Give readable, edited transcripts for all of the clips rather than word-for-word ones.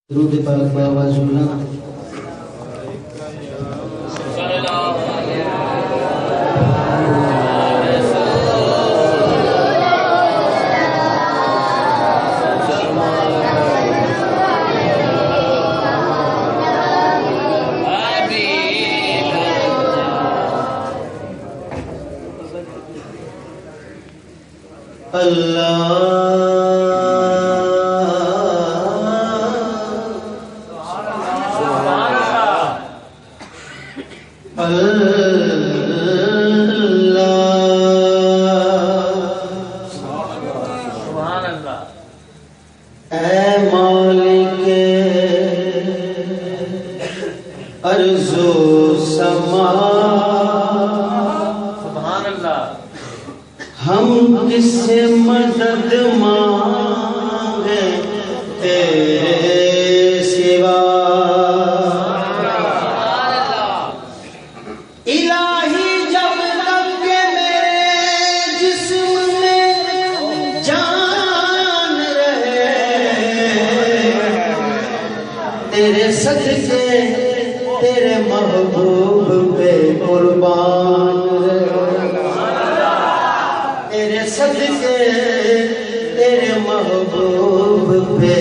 درود پاک بآواز بلند ہم کس سے مدد مانگے تیرے سوا الہی جب تک کہ میرے جسم میں جان رہے تیرے صدقے تیرے محبوب پہ قربان صدقے تیرے محبوب پہ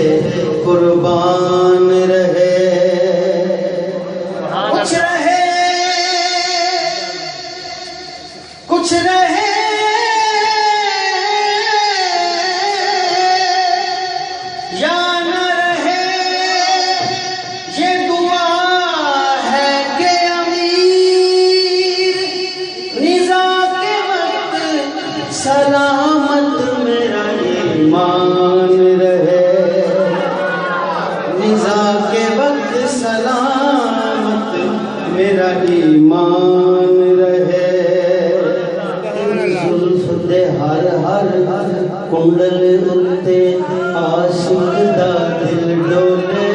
قربان رہے کچھ رہے یا نہ رہے یہ دعا ہے کہ امیر نزا کے وقت سلامت میرا ایمان رہے نزا کے وقت سلامت میرا ایمان رہے تیری زلف دے ہر ہر کنڈل اتے عاشق دا دل ڈولے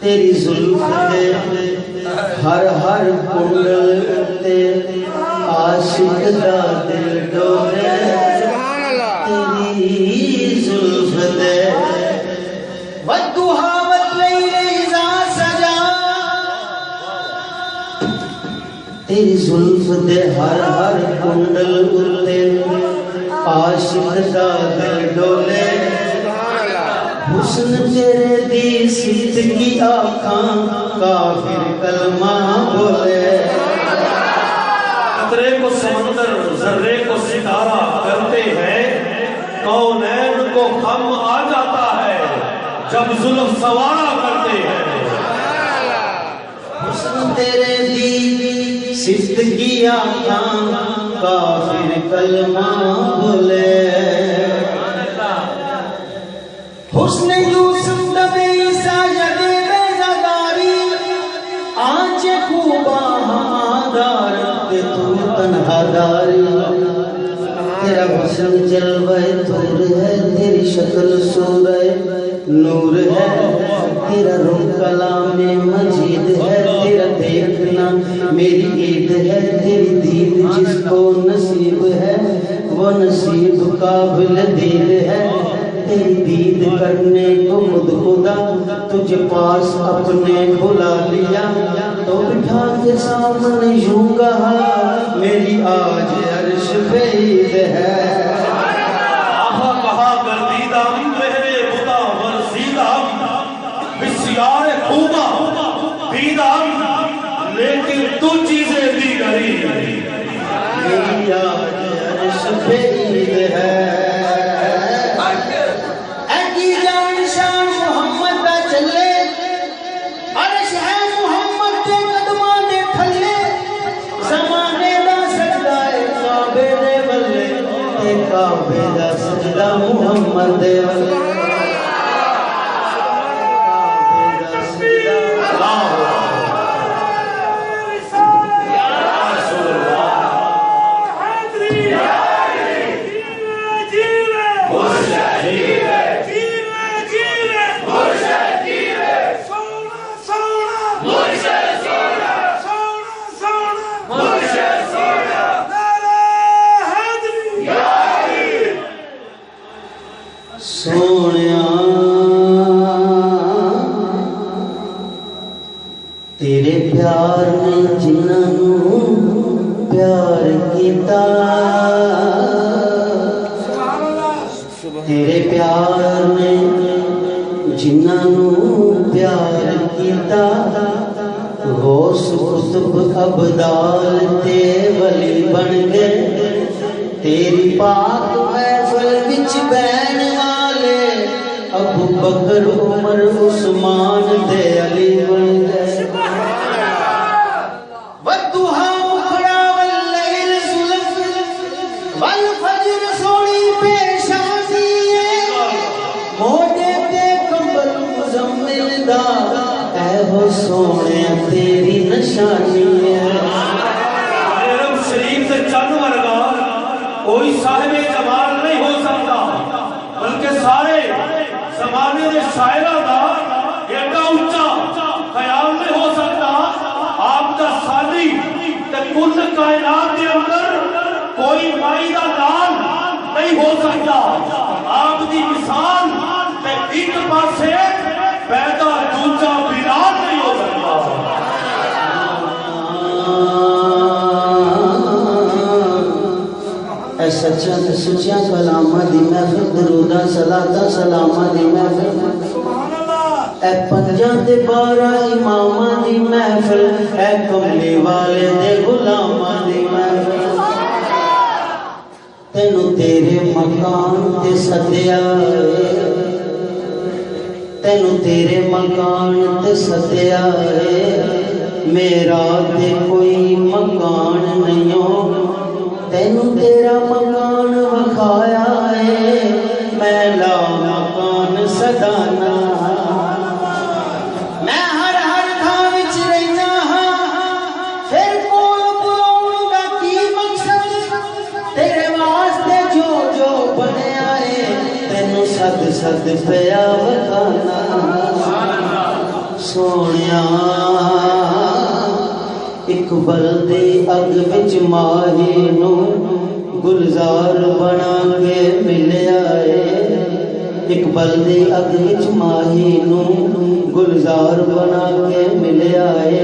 تیری زلف دے ہر ہر کنڈل اتے عاشق دا دل ڈولے تیری زلف دے والدہا واللیل اذا سجا تیری زلف دے ہر ہر کنڈل اتے عاشق دا دل ڈولے حسن تیرے دی صفت کی آنکھاں کافر کلمہ بولے قطرے کو سمندر ذرے کو ستارہ کرتے ہیں کونین کو غم آ جاتا ہے جب زلف سوارا کرتے ہیں حسن تیرے دی صفت کی آنکھاں کافر کلمہ بولے حسن یوسف دبے عیسیٰ یدے بیزاداری آنچے خوبا ہمادار کہ تو تنہا داری تیرا حسن جلوہ طور ہے تیری شکل سورہ نور ہے تیرا روح کلام مجید ہے تیرا دیکھنا میری عید ہے تیری دید جس کو نصیب ہے وہ نصیب قابل دید ہے تیری دید کرنے کو خود خدا تجھے پاس اپنے بلا لیا تو بٹھا کے سامنے یوں کہا میری آج عرش پہ عید ہے آہا کہا گردیدہ مہرے بتا ورزیدہ بسیار خوبہ بیدہ لیکن تو چیزیں دیگری میری آج عرش پہ عید ہے کعبے دا سجدہ محمد دے والے کعبے دا سجدہ یا رسول اللہ سو تیرے پیار نے جنہوں پیار کیتا تیرے پیار نے جنہوں پیار کیتا غوث قطب ابدال تے ولی بن گئے تیری پاک محفل وچ بہن والے ابو بکر عمر عثمان تے علی بن گئے والضحا اخرى واللیل زلف والفجر سونی پیشانی موڈے تے کمبل مزمل دا اے ہو سونے تیری نشانی ہے عرب شریف سے چند ورگا کوئی صاحب جمال نہیں ہو سکتا بلکہ سارے زمانے کے شاعروں کا ایڈا اونچا خیال نہیں ہو سکتا آپ کا سادی تے کل کائنات کے اندر کوئی مائی کا نام نہیں ہو سکتا آپ کی مثال تے ایک پاسے پیدا دوجا بلال نہیں ہو سکتا اے سچا تے سچا کلامہ دی محفل درودہ صلاۃ سلامہ دی محفل اے پنجاں تے 12 اماماں دی محفل اے کملی والے دے غلاماں دی محفل تینوں تیرے مکان تے سدیا تینوں تیرے مکان تے سدیا میرا تے کوئی مکان نہیں ہو تینوں تیرا مکان وکھایا ہے میں لا مکان سدانا میں ہر تھاں وچ رہنا ہاں پھر کول بلاؤن دا کی مقصد تیرے واسطے جو بنیا ہے تینوں سد سد پیا وکھانا سونیا اقبال دے اگ وچ ماہی نو گلزار بنا کے ملیا ہے اقبال دے اگ وچ ماہی نو گلزار بنا کے ملیا ہے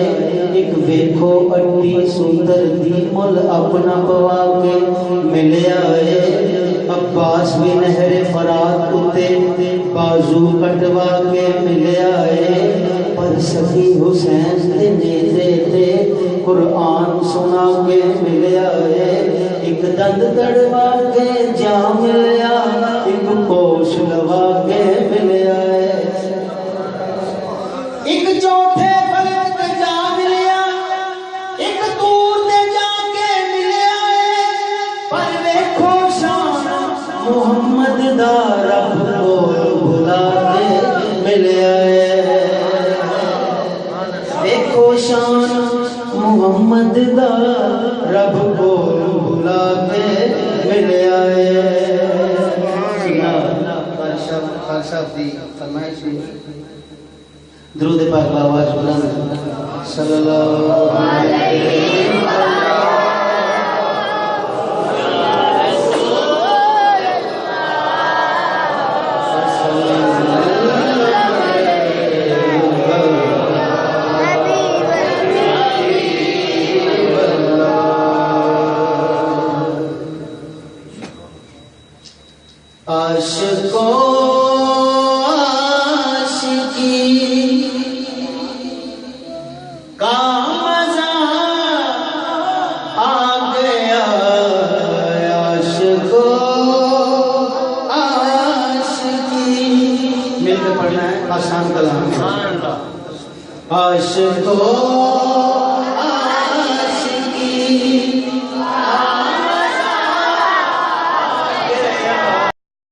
ایک ویکھو اٹی سندر دی مل اپنا پوا کے ملیا ہے عباس بھی نہر فرات اتے بازو کٹوا کے ملیا ہے پر سخی حسین دے نیزے تے قرآن سنا کے ملیا ہے ایک دند تڑوا کے جا ملیا ایک کوش لوا کے ملیا ہے ایک چوتھے فلک تے جا ملیا ایک دور تے جا کے ملیا ہے پر ویکھو شان محمد دا رب کو بھلا کے ملیا ہے ویکھو شان محمد دا رب کو بھلا کے ملیا ہے خالصہ دی فرمائش بھی درود پاک آواز بلند صلی اللہ علیہ آشکو